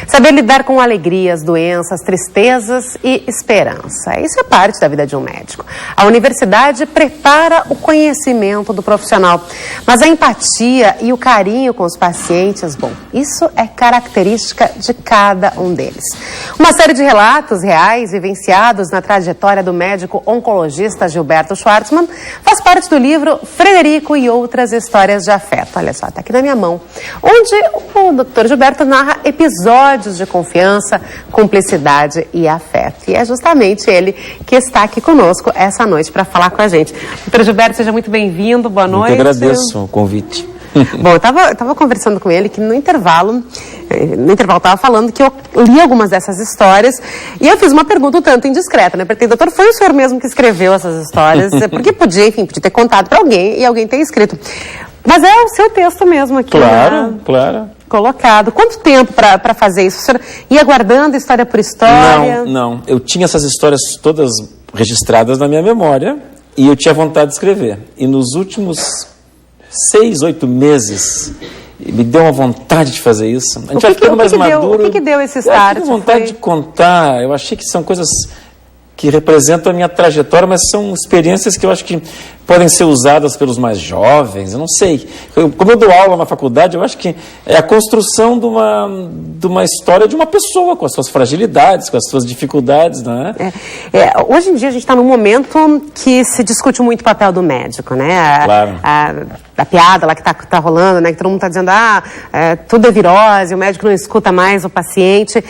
Saber lidar com alegrias, doenças, tristezas e esperança. Isso é parte da vida de um médico. A universidade prepara o conhecimento do profissional, mas a empatia e o carinho com os pacientes, bom, isso é característica de cada um deles. Uma série de relatos reais vivenciados na trajetória do médico oncologista Gilberto Schwartzman faz parte do livro Frederico e Outras Histórias de Afeto. Olha só, está aqui na minha mão, onde o Dr. Gilberto narra episódios de confiança, cumplicidade e afeto. E é justamente ele que está aqui conosco essa noite para falar com a gente. Dr. Gilberto, seja muito bem-vindo, boa noite. Eu que agradeço o convite. Bom, eu tava conversando com ele que no intervalo estava falando que eu li algumas dessas histórias e eu fiz uma pergunta um tanto indiscreta, né? Porque, doutor, foi o senhor mesmo que escreveu essas histórias, porque podia ter contado para alguém e alguém ter escrito. Mas é o seu texto mesmo aqui. Claro, né? Claro. Colocado. Quanto tempo para fazer isso? O senhor ia guardando história por história? Não. Eu tinha essas histórias todas registradas na minha memória e eu tinha vontade de escrever. E nos últimos 6, 8 meses me deu uma vontade de fazer isso. A gente vai ficando mais maduro. O que deu esse start? Eu tive vontade de contar. Eu achei que são coisas que representam a minha trajetória, mas são experiências que eu acho que podem ser usadas pelos mais jovens, eu não sei. Como eu dou aula na faculdade, eu acho que é a construção de uma história de uma pessoa, com as suas fragilidades, com as suas dificuldades, não é? Hoje em dia a gente está num momento que se discute muito o papel do médico, né? Claro. A piada lá que tá rolando, né? Que todo mundo está dizendo, tudo é virose, o médico não escuta mais o paciente.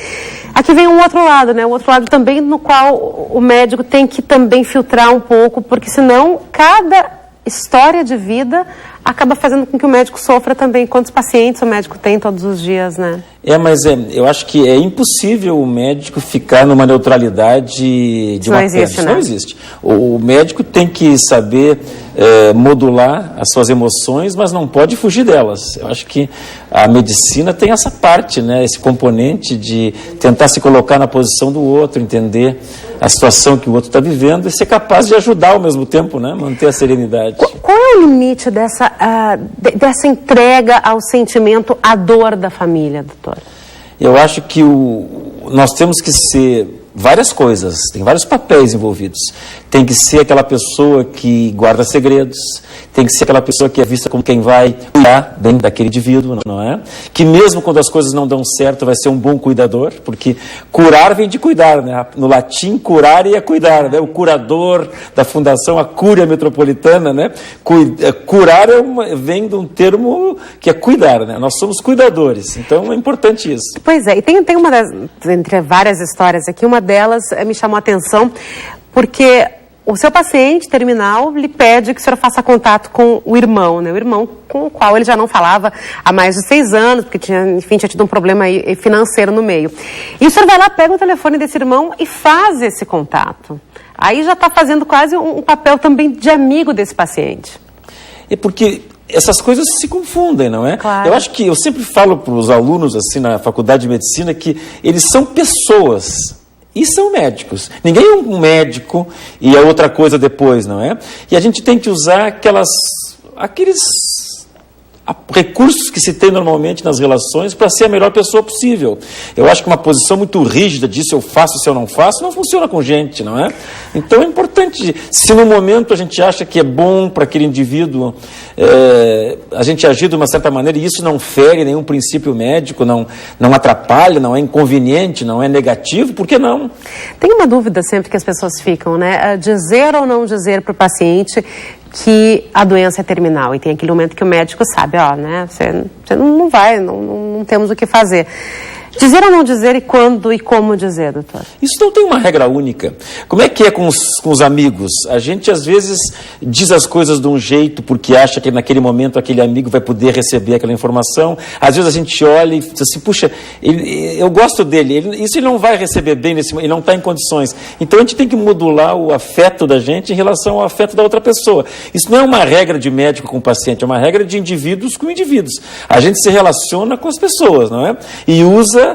Aqui vem um outro lado, né? O outro lado também no qual o médico tem que também filtrar um pouco, porque senão cada história de vida acaba fazendo com que o médico sofra também. Quantos pacientes o médico tem todos os dias, né? Mas eu acho que é impossível o médico ficar numa neutralidade de uma pena. Isso não existe. O médico tem que saber modular as suas emoções, mas não pode fugir delas. Eu acho que a medicina tem essa parte, né? Esse componente de tentar se colocar na posição do outro, entender a situação que o outro está vivendo e ser capaz de ajudar ao mesmo tempo, né? Manter a serenidade. Qual é o limite dessa entrega ao sentimento, à dor da família, doutor? Eu acho que nós temos que ser várias coisas, tem vários papéis envolvidos. Tem que ser aquela pessoa que guarda segredos, tem que ser aquela pessoa que é vista como quem vai cuidar bem daquele indivíduo, não é? Que mesmo quando as coisas não dão certo, vai ser um bom cuidador, porque curar vem de cuidar, né? No latim, curar é cuidar, né? O curador da Fundação Acúria Metropolitana, né? Curar vem de um termo que é cuidar, né? Nós somos cuidadores, então é importante isso. Pois é, e tem uma entre várias histórias aqui, uma delas me chamou a atenção, porque o seu paciente terminal lhe pede que o senhor faça contato com o irmão, né? O irmão com o qual ele já não falava há mais de 6 anos, porque tinha tido um problema financeiro no meio. E o senhor vai lá, pega o telefone desse irmão e faz esse contato. Aí já está fazendo quase um papel também de amigo desse paciente. É porque essas coisas se confundem, não é? Claro. Eu acho que eu sempre falo para os alunos assim na faculdade de medicina que eles são pessoas. E são médicos. Ninguém é um médico e é outra coisa depois, não é? E a gente tem que usar aqueles recursos que se tem normalmente nas relações para ser a melhor pessoa possível. Eu acho que uma posição muito rígida disso, eu faço, se eu não faço, não funciona com gente, não é? Então é importante, se no momento a gente acha que é bom para aquele indivíduo, a gente agir de uma certa maneira, e isso não fere nenhum princípio médico, não atrapalha, não é inconveniente, não é negativo, por que não? Tem uma dúvida sempre que as pessoas ficam, né? Dizer ou não dizer para o paciente que a doença é terminal, e tem aquele momento que o médico sabe, né? Você não vai, não temos o que fazer. Dizer ou não dizer, e quando e como dizer, doutor? Isso não tem uma regra única. Como é que é com os amigos? A gente, às vezes, diz as coisas de um jeito porque acha que naquele momento aquele amigo vai poder receber aquela informação. Às vezes a gente olha e diz assim, puxa, eu gosto dele, isso ele não vai receber bem, ele não está em condições. Então a gente tem que modular o afeto da gente em relação ao afeto da outra pessoa. Isso não é uma regra de médico com paciente, é uma regra de indivíduos com indivíduos. A gente se relaciona com as pessoas, não é? E usa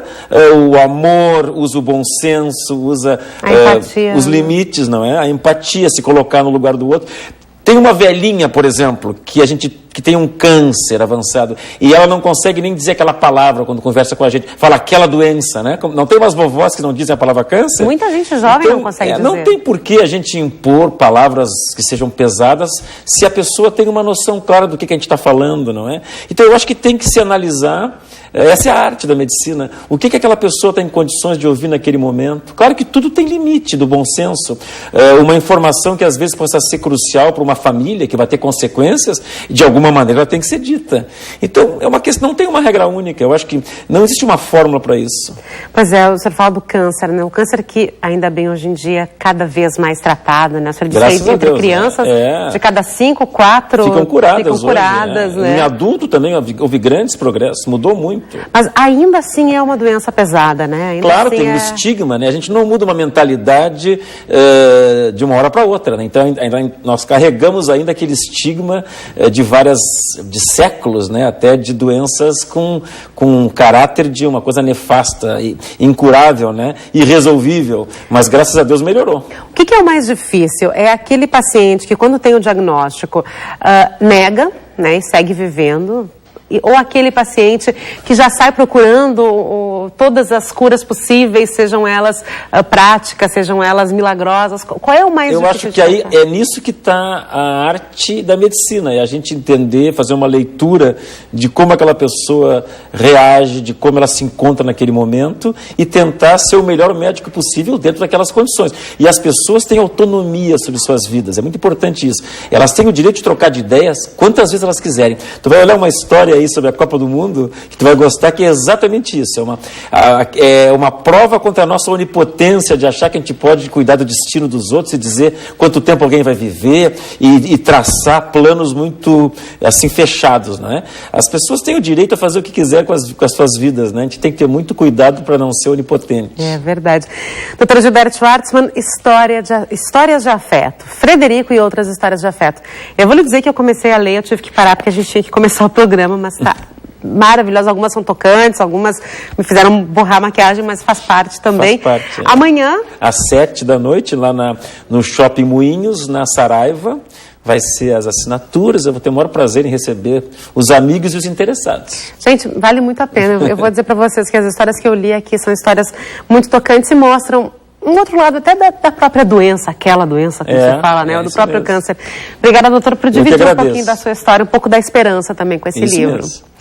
o amor, usa o bom senso, usa empatia, os limites, não é? A empatia, se colocar no lugar do outro. Tem uma velhinha, por exemplo, que a gente que tem um câncer avançado e ela não consegue nem dizer aquela palavra quando conversa com a gente, fala aquela doença, né? Não tem umas vovós que não dizem a palavra câncer? Muita gente jovem então, não consegue dizer. Não tem por que a gente impor palavras que sejam pesadas se a pessoa tem uma noção clara do que a gente está falando, não é? Então eu acho que tem que se analisar. Essa é a arte da medicina. O que aquela pessoa está em condições de ouvir naquele momento? Claro que tudo tem limite do bom senso. Uma informação que às vezes possa ser crucial para uma família, que vai ter consequências, de alguma maneira ela tem que ser dita. Então, é uma questão, não tem uma regra única. Eu acho que não existe uma fórmula para isso. Pois é, o senhor fala do câncer, né? O câncer que, ainda bem, hoje em dia, cada vez mais tratado, né? O senhor disse aí, entre crianças, de cada 5, 4... Ficam curadas hoje, né? Em adulto também houve grandes progressos, mudou muito. Mas ainda assim é uma doença pesada, né? Ainda claro, assim tem um estigma, né? A gente não muda uma mentalidade de uma hora para outra, né? Então ainda nós carregamos ainda aquele estigma de séculos, né? Até de doenças com caráter de uma coisa nefasta, e incurável, né? Irresolvível, mas graças a Deus melhorou. O que é o mais difícil? É aquele paciente que quando tem o diagnóstico nega, né? E segue vivendo, ou aquele paciente que já sai procurando todas as curas possíveis, sejam elas práticas, sejam elas milagrosas. Qual é o mais difícil? Eu acho que aí é nisso que está a arte da medicina, é a gente entender, fazer uma leitura de como aquela pessoa reage, de como ela se encontra naquele momento e tentar ser o melhor médico possível dentro daquelas condições. E as pessoas têm autonomia sobre suas vidas, é muito importante isso. Elas têm o direito de trocar de ideias quantas vezes elas quiserem. Tu vai olhar uma história aí sobre a Copa do Mundo, que tu vai gostar, que é exatamente isso. É uma prova contra a nossa onipotência de achar que a gente pode cuidar do destino dos outros e dizer quanto tempo alguém vai viver e traçar planos muito assim fechados, né? As pessoas têm o direito a fazer o que quiser com as suas vidas, né? A gente tem que ter muito cuidado para não ser onipotente. É verdade. Doutor Gilberto Schwartzman, histórias de afeto. Frederico e outras histórias de afeto. Eu vou lhe dizer que eu comecei a ler, eu tive que parar porque a gente tinha que começar o programa, mas tá maravilhosa. Algumas são tocantes, algumas me fizeram borrar a maquiagem, mas faz parte também. Faz parte, Amanhã, às 19h, lá no Shopping Moinhos, na Saraiva, vai ser as assinaturas. Eu vou ter o maior prazer em receber os amigos e os interessados. Gente, vale muito a pena. Eu vou dizer para vocês que as histórias que eu li aqui são histórias muito tocantes e mostram um outro lado até da própria doença, aquela doença que você fala, né? Ou do próprio câncer. Obrigada, doutor, por dividir um pouquinho da sua história, um pouco da esperança também com esse livro. Mesmo.